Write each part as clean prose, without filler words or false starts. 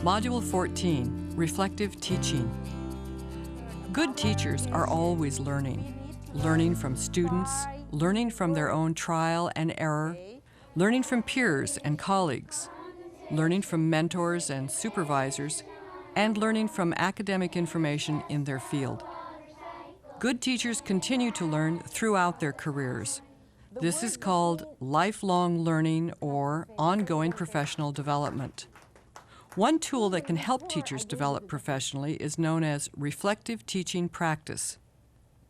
Module 14, Reflective Teaching. Good teachers are always learning. Learning from students, learning from their own trial and error, learning from peers and colleagues, learning from mentors and supervisors, and learning from academic information in their field. Good teachers continue to learn throughout their careers. This is called lifelong learning or ongoing professional development. One tool that can help teachers develop professionally is known as reflective teaching practice.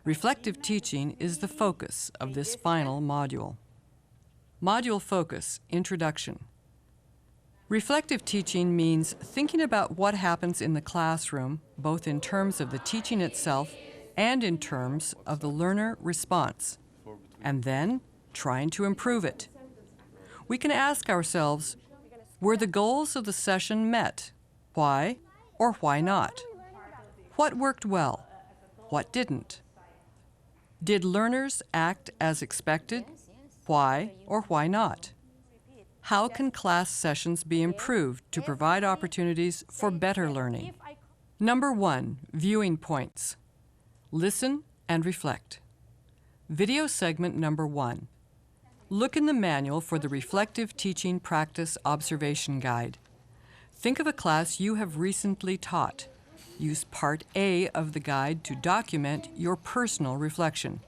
Reflective teaching is the focus of this final module. Module Focus, Introduction. Reflective teaching means thinking about what happens in the classroom, both in terms of the teaching itself and in terms of the learner response, and then trying to improve it. We can ask ourselves, were the goals of the session met? Why or why not? What worked well? What didn't? Did learners act as expected? Why or why not? How can class sessions be improved to provide opportunities for better learning? Number 1, viewing points. Listen and reflect. Video segment number 1. Look in the manual for the Reflective Teaching Practice Observation Guide. Think of a class you have recently taught. Use Part A of the guide to document your personal reflection.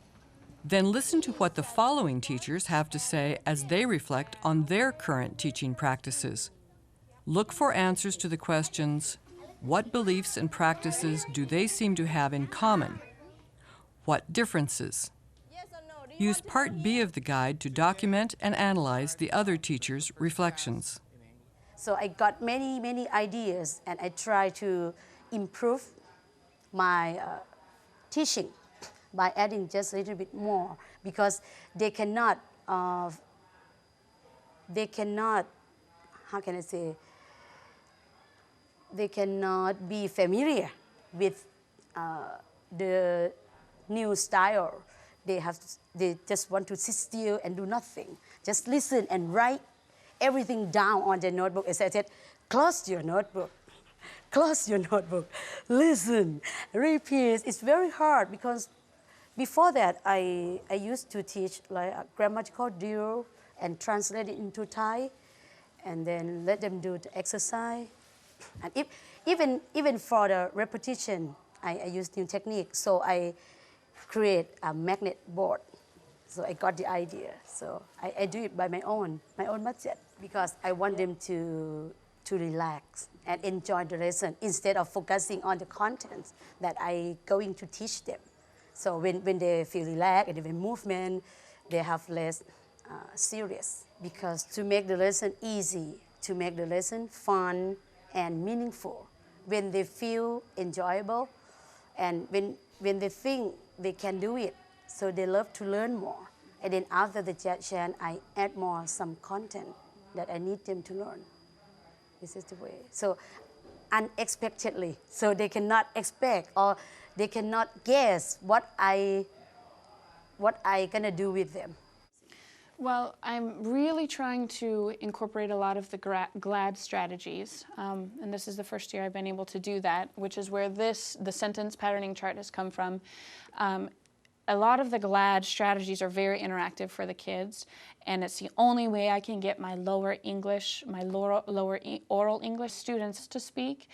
Then listen to what the following teachers have to say as they reflect on their current teaching practices. Look for answers to the questions, what beliefs and practices do they seem to have in common? What differences? Use Part B of the guide to document and analyze the other teachers' reflections. So I got many ideas, and I try to improve my teaching by adding just a little bit more, because they cannot, how can I say, they cannot be familiar with the new style. They just want to sit still and do nothing. Just listen and write everything down on the notebook. As I said, close your notebook. Close your notebook. Listen, repeat. It's very hard because before that, I used to teach like a grammatical drill and translate it into Thai, and then let them do the exercise. And even for the repetition, I use new technique. So I create a magnet board. So I got the idea. So I do it by my own budget, because I want them to relax and enjoy the lesson instead of focusing on the content that I going to teach them. So when they feel relaxed and even movement, they have less serious. Because to make the lesson easy, to make the lesson fun and meaningful, when they feel enjoyable and when they think they can do it, so they love to learn more. And then after the session, I add more some content that I need them to learn. This is the way. So unexpectedly, so they cannot expect or they cannot guess what I gonna do with them. Well, I'm really trying to incorporate a lot of the GLAD strategies, and this is the first year I've been able to do that, which is where the sentence patterning chart has come from. A lot of the GLAD strategies are very interactive for the kids, and it's the only way I can get my lower oral English students to speak,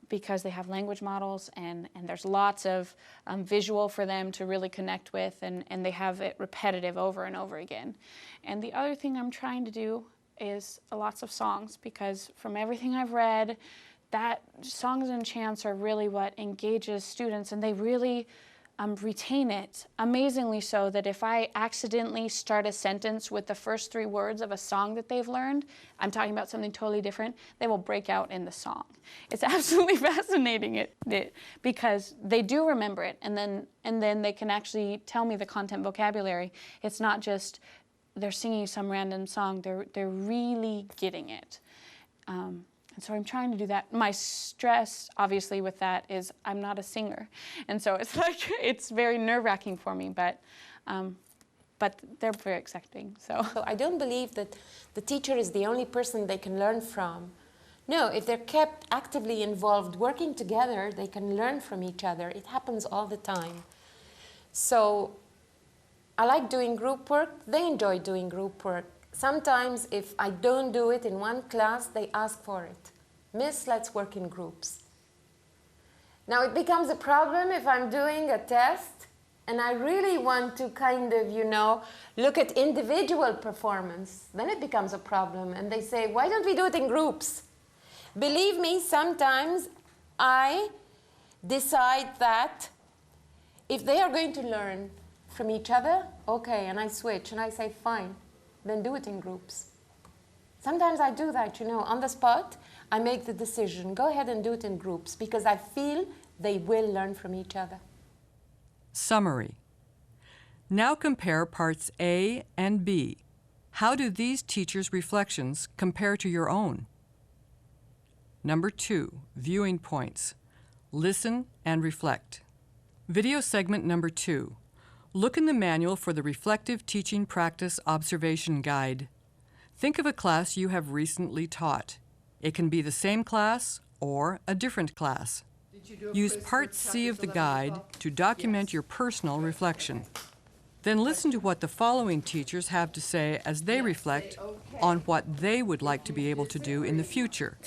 because they have language models and there's lots of visual for them to really connect with, and they have it repetitive over and over again. And the other thing I'm trying to do is lots of songs, because from everything I've read, that songs and chants are really what engages students, and they really retain it, amazingly so, that if I accidentally start a sentence with the first 3 words of a song that they've learned, I'm talking about something totally different, they will break out in the song. It's absolutely fascinating because they do remember it, and then they can actually tell me the content vocabulary. It's not just they're singing some random song, they're really getting it. And so I'm trying to do that. My stress, obviously, with that is I'm not a singer. And so it's like, it's very nerve-wracking for me, but they're very accepting, so. I don't believe that the teacher is the only person they can learn from. No, if they're kept actively involved, working together, they can learn from each other. It happens all the time. So I like doing group work. They enjoy doing group work. Sometimes if I don't do it in one class, they ask for it. Miss, let's work in groups. Now it becomes a problem if I'm doing a test and I really want to kind of, you know, look at individual performance. Then it becomes a problem and they say, why don't we do it in groups? Believe me, sometimes I decide that if they are going to learn from each other, okay, and I switch and I say, fine, then do it in groups. Sometimes I do that, you know, on the spot, I make the decision, go ahead and do it in groups because I feel they will learn from each other. Summary. Now compare parts A and B. How do these teachers' reflections compare to your own? Number 2, viewing points. Listen and reflect. Video segment number 2. Look in the manual for the Reflective Teaching Practice Observation Guide. Think of a class you have recently taught. It can be the same class or a different class. Use Part C of the guide to document your personal reflection. Then listen to what the following teachers have to say as they reflect on what they would like to be able to do in the future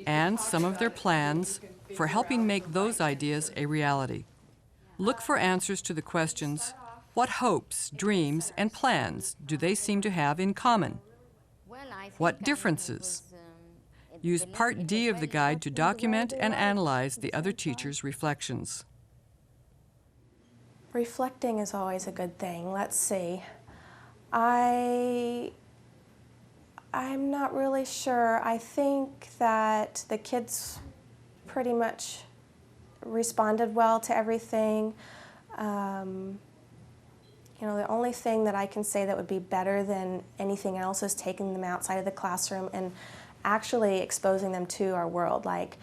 and some of their plans for helping make those ideas a reality. Look for answers to the questions, what hopes, dreams, and plans do they seem to have in common? What differences? Use Part D of the guide to document and analyze the other teachers' reflections. Reflecting is always a good thing. Let's see. I'm not really sure. I think that the kids pretty much responded well to everything. You know, the only thing that I can say that would be better than anything else is taking them outside of the classroom and actually exposing them to our world. Like,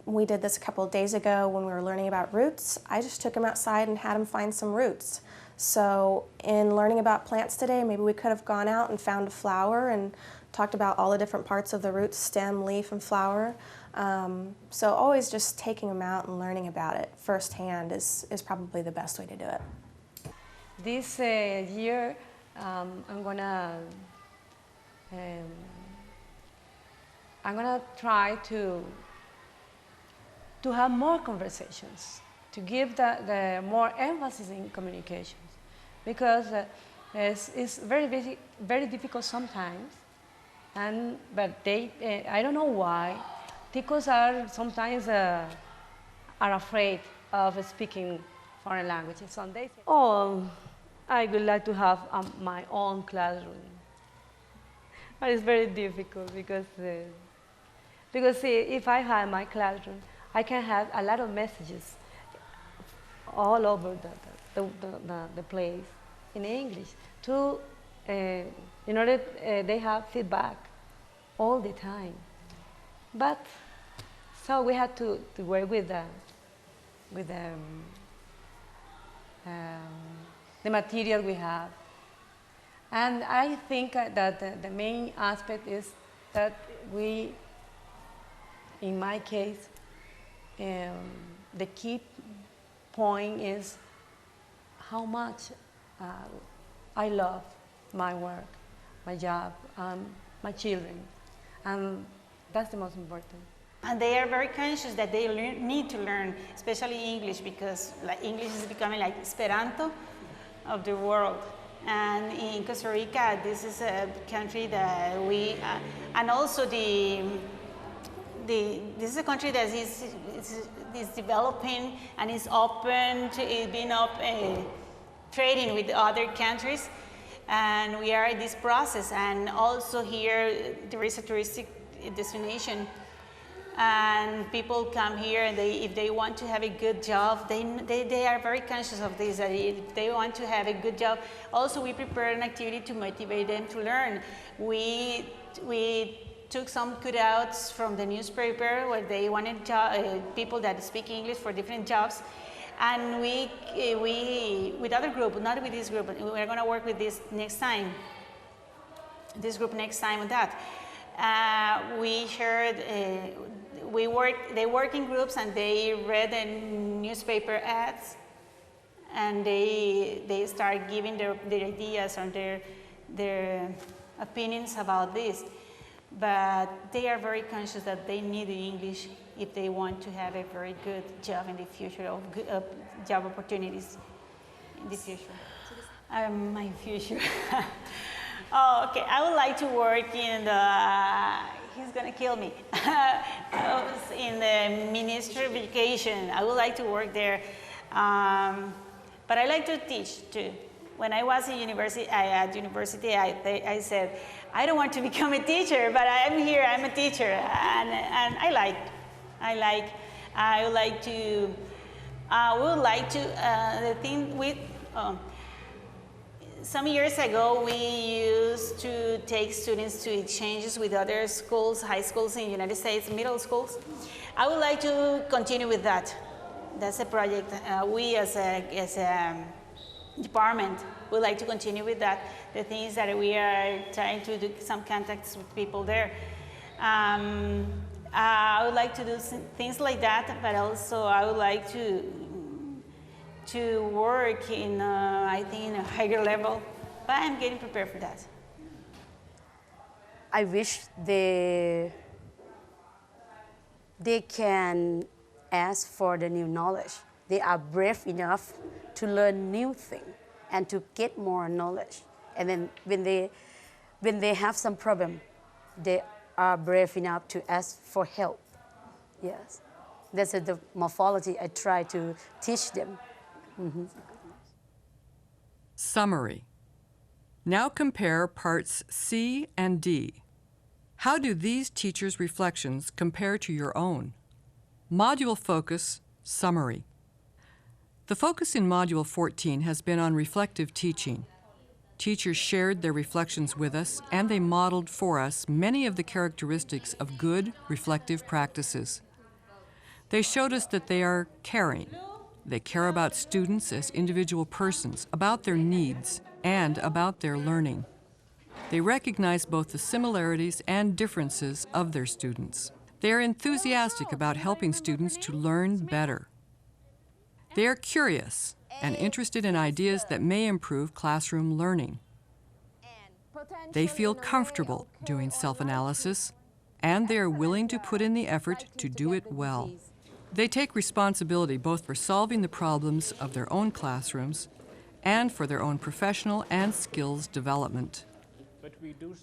we did this a couple of days ago when we were learning about roots. I just took them outside and had them find some roots. So in learning about plants today, maybe we could have gone out and found a flower and talked about all the different parts of the root, stem, leaf, and flower. So always just taking them out and learning about it firsthand is probably the best way to do it. This year, I'm gonna try to have more conversations, to give the more emphasis in communications, because it's very difficult sometimes, but I don't know why. Ticos are sometimes are afraid of speaking foreign languages. So they say, oh, I would like to have my own classroom. But it's very difficult because if I have my classroom, I can have a lot of messages all over the place in English in order they have feedback all the time. But so we had to work with the material we have. And I think that the main aspect is that we, in my case, the key point is how much I love my work, my job, my children, and that's the most important. And they are very conscious that they need to learn, especially English, because English is becoming like Esperanto of the world. And in Costa Rica, this is a country that we, and also this is a country that is developing and is open to being trading with other countries. And we are in this process. And also here, there is a touristic destination. And people come here, and if they want to have a good job, they are very conscious of this, that if they want to have a good job. Also, we prepare an activity to motivate them to learn. We took some cutouts from the newspaper where they wanted people that speak English for different jobs. And we with other group, not with this group, we're going to work with this next time. This group next time on that. we shared, they work in groups and they read the newspaper ads, and they start giving their ideas or their opinions about this. But they are very conscious that they need the English if they want to have a very good job in the future, of job opportunities in the future. My future. Oh, okay. I would like to work in the, he's gonna kill me. I was in the Ministry of Education. I would like to work there. But I like to teach too. When I was at university, I said, I don't want to become a teacher, but I'm here, I'm a teacher. And I would like to, the thing with, some years ago, we used to take students to exchanges with other schools, high schools in the United States, middle schools. I would like to continue with that. That's a project we as a department would like to continue with that. The thing is that we are trying to do some contacts with people there. I would like to do things like that, but also I would like to work in, I think, in a higher level, but I'm getting prepared for that. I wish they can ask for the new knowledge. They are brave enough to learn new things and to get more knowledge. And then when they have some problem, they are brave enough to ask for help. Yes, that's the morphology I try to teach them. Mm-hmm. Summary. Now compare parts C and D. How do these teachers' reflections compare to your own? Module focus, summary. The focus in Module 14 has been on reflective teaching. Teachers shared their reflections with us, and they modeled for us many of the characteristics of good reflective practices. They showed us that they are caring. They care about students as individual persons, about their needs, and about their learning. They recognize both the similarities and differences of their students. They are enthusiastic about helping students to learn better. They are curious and interested in ideas that may improve classroom learning. They feel comfortable doing self-analysis, and they are willing to put in the effort to do it well. They take responsibility both for solving the problems of their own classrooms and for their own professional and skills development.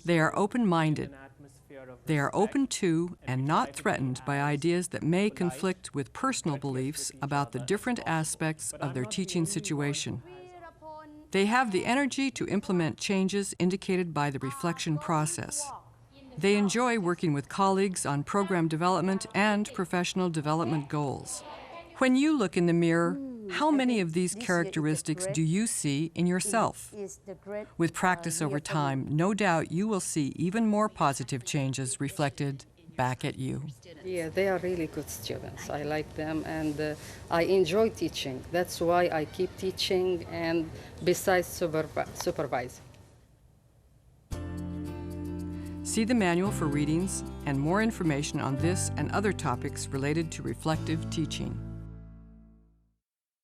They are open-minded. They are open to and not threatened by ideas that may conflict with personal beliefs about the different aspects of their teaching situation. They have the energy to implement changes indicated by the reflection process. They enjoy working with colleagues on program development and professional development goals. When you look in the mirror, how many of these characteristics do you see in yourself? With practice over time, no doubt you will see even more positive changes reflected back at you. Yeah, they are really good students. I like them, and I enjoy teaching. That's why I keep teaching, and besides supervising. See the manual for readings and more information on this and other topics related to reflective teaching.